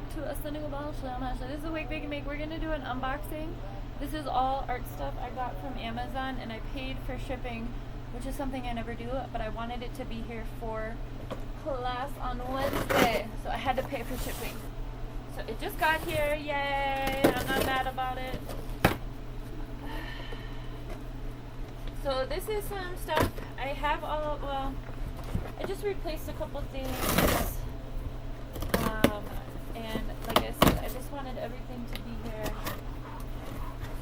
back to a Cynical Ball Slash. This is a Wake Bake and Make. We're gonna do an unboxing. This is all art stuff I got from Amazon, and I paid for shipping, which is something I never do, but I wanted it to be here for class on Wednesday, so I had to pay for shipping. So it just got here, yay! I'm not mad about it. So this is some stuff I have all, well, I just replaced a couple things. And like I said, I just wanted everything to be here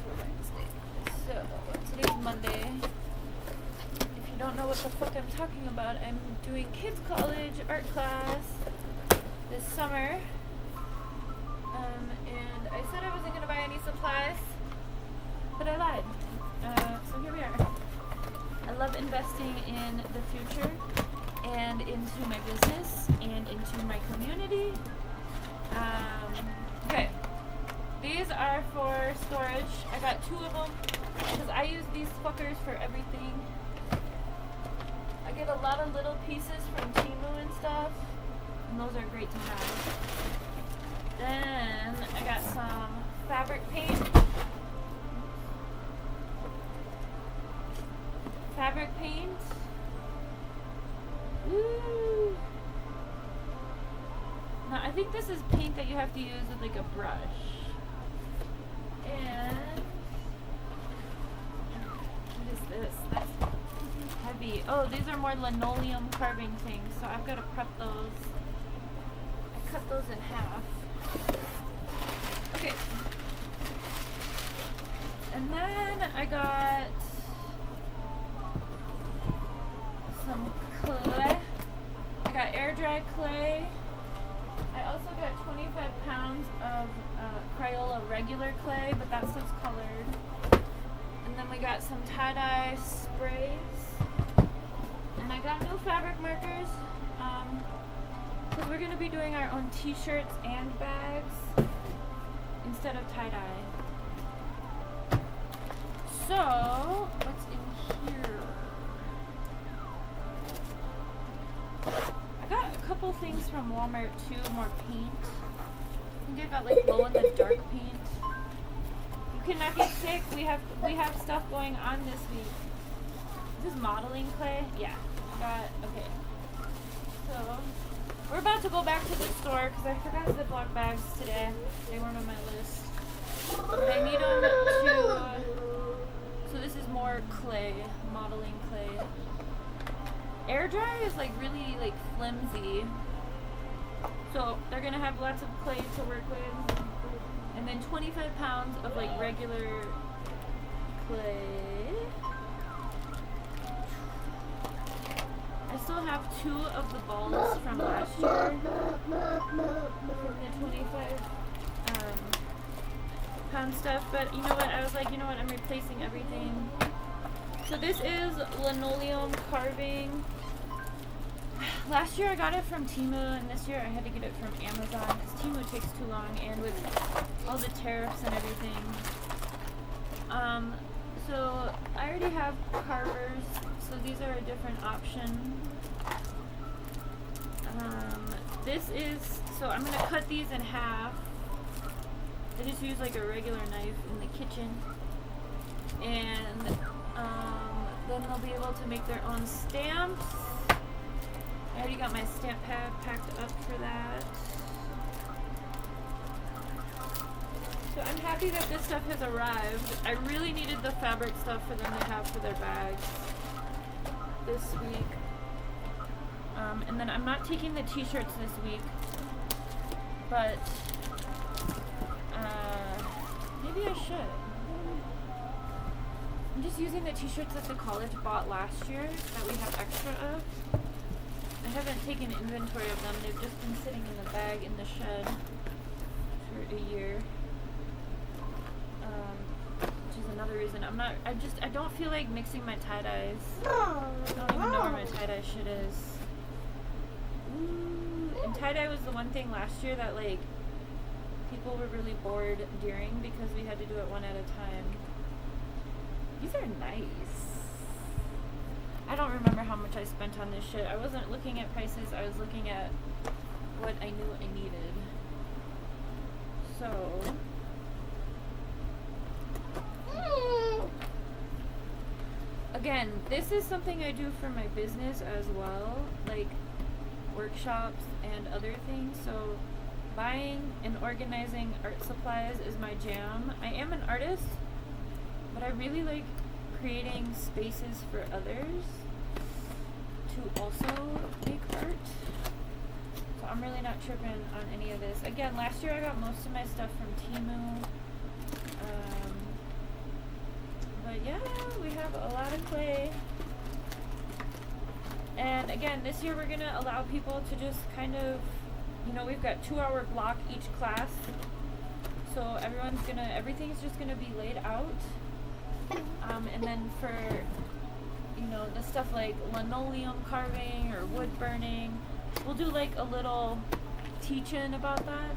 for Wednesday. So today's Monday. If you don't know what the fuck I'm talking about, I'm doing kids college art class this summer. And I said I wasn't gonna buy any supplies, but I lied. So here we are. I love investing in the future and into my business and into my community. Okay, these are for storage. I got 2 of them because I use these fuckers for everything. I get a lot of little pieces from Temu and stuff, and those are great to have. Then I got some fabric paint. Fabric paint. Woo! Now, I think this is paint that you have to use with like a brush. And what is this? That's heavy. Oh, these are more linoleum carving things, so I've got to prep those. I cut those in half. Okay. And then I got some clay. I got air dry clay. I also got 25 pounds of Crayola regular clay, but that stuff's colored. And then we got some tie-dye sprays. And I got new fabric markers, because we're going to be doing our own t-shirts and bags instead of tie-dye. So, what's in here? I got a couple things from Walmart too, more paint. I think I got like glow in the dark paint. You cannot get sick. We have stuff going on this week. Is this modeling clay? Yeah. Okay. So we're about to go back to the store because I forgot Ziploc bags today. They weren't on my list. But I need them to. So this is more clay, modeling clay. Air dry is like really like flimsy, so they're gonna have lots of clay to work with, and then 25 pounds of like regular clay. I still have 2 of the balls from last year from the 25 pound stuff, but you know what, I was like, you know what, I'm replacing everything. So this is linoleum carving. Last year I got it from Temu, and this year I had to get it from Amazon because Temu takes too long, and with all the tariffs and everything. So I already have carvers, so these are a different option. So I'm going to cut these in half. I just use like a regular knife in the kitchen. And then they'll be able to make their own stamps. I already got my stamp pad packed up for that. So I'm happy that this stuff has arrived. I really needed the fabric stuff for them to have for their bags this week. And then I'm not taking the t-shirts this week, but maybe I should. I'm just using the t-shirts that the college bought last year that we have extra of. I haven't taken inventory of them. They've just been sitting in the bag in the shed for a year. Which is another reason I don't feel like mixing my tie-dyes. I don't even know where my tie-dye shit is. Ooh, and tie-dye was the one thing last year that like people were really bored during because we had to do it one at a time. These are nice. I don't remember how much I spent on this shit. I wasn't looking at prices. I was looking at what I knew I needed. again, this is something I do for my business as well, like workshops and other things. So buying and organizing art supplies is my jam. I am an artist, but I really like creating spaces for others to also make art. So I'm really not tripping on any of this. Again, last year I got most of my stuff from Temu. But yeah, we have a lot of clay. And again, this year we're gonna allow people to just kind of, you know, we've got 2-hour block each class. So everything's just gonna be laid out. And then for, you know, the stuff like linoleum carving or wood burning, we'll do like a little teach-in about that.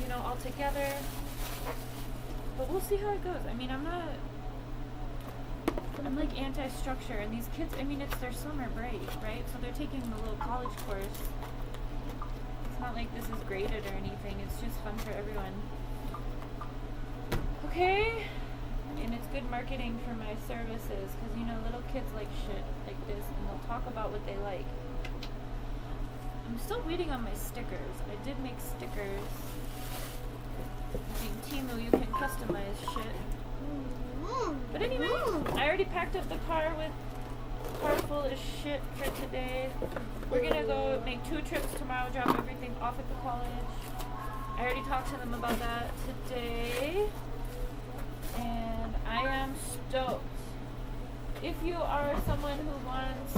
You know, all together. But we'll see how it goes. I mean, I'm like anti-structure, and these kids, I mean, it's their summer break, right? So they're taking a little college course. It's not like this is graded or anything. It's just fun for everyone. Okay? And it's good marketing for my services, because, you know, little kids like shit like this, and they'll talk about what they like. I'm still waiting on my stickers. I did make stickers. Using Temu, you can customize shit. But anyway, I already packed up the car with a car full of shit for today. We're gonna go make 2 trips tomorrow, drop everything off at the college. I already talked to them about that today. And I am stoked. If you are someone who wants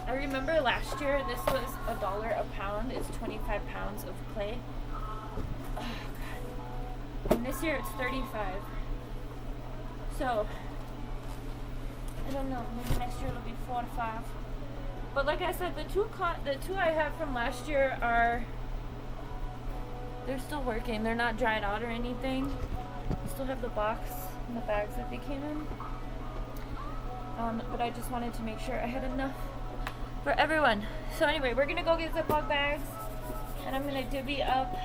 I remember last year this was $1 a pound. It's 25 pounds of clay. Oh, God. And this year it's 35. So I don't know. Maybe next year it'll be 4 to 5. But like I said, the two I have from last year they're still working. They're not dried out or anything. I still have the box and the bags that they came in. But I just wanted to make sure I had enough for everyone. So anyway, we're gonna go get Ziploc bags, and I'm gonna divvy up.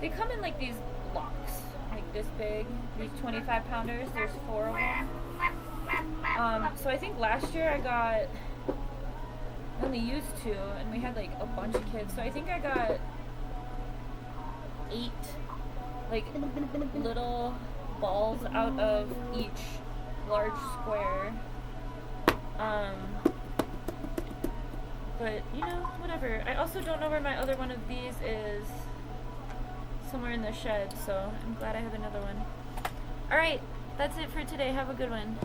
They come in like these blocks, like this big, these 25 pounders. There's 4 of them. So I think last year I only used 2, and we had like a bunch of kids. So I think I got 8 like little balls out of each large square. But, you know, whatever. I also don't know where my other one of these is. Somewhere in the shed, so I'm glad I have another one. Alright, that's it for today. Have a good one.